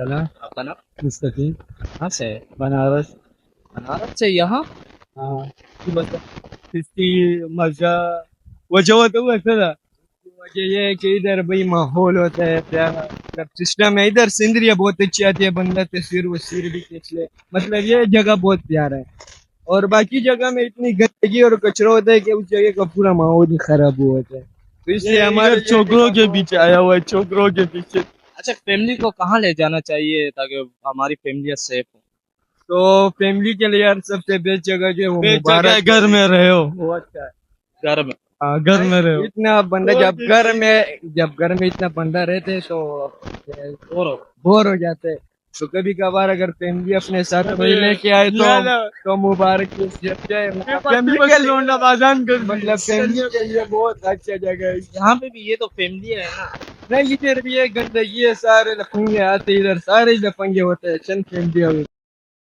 चला। आपका नाम? मुस्तकीम। कहाँ से है? बनारस। बनारस से यहाँ? हाँ। की बता। इसकी मजा वजह होता है ऐसा ना। वजह ये है कि इधर भाई माहौल होता है प्यारा, मतलब सिस्टम है इधर। सिंदरिया बहुत अच्छी आती है, बंदा तस्वीर वस्वीर भी खींच ले। मतलब ये जगह बहुत प्यारा है। और बाकी जगह में इतनी गंदगी और कचरा होता है कि उस जगह का पूरा माहौल ही खराब हुआ होता है। तो इसलिए हमारे छोकरों के पीछे आया हुआ है, छोकरों के पीछे। अच्छा, फैमिली को कहाँ ले जाना चाहिए ताकि हमारी फैमिली सेफ हो? तो फैमिली के लिए यार सबसे बेस्ट जगह जो है वो बेस्ट मुबारक जगह घर में रहे हो। वो अच्छा है। घर में? हाँ, घर में रहे हो। इतना बंदा जब घर में इतना बंदा रहते हैं तो बोर हो जाते हैं। तो कभी कभार अगर फैमिली अपने साथ कोई लेके आए तो मुबारक फैमिली के लिए आजान कर मतलब फैमिली के लिए बहुत अच्छा जगह है। यहाँ पे भी ये तो फैमिली है ना। नहीं, इधर भी है गंदगी है, सारे लफंगे आते हैं इधर, सारे ही लफंगे होते हैं। सन फैमिली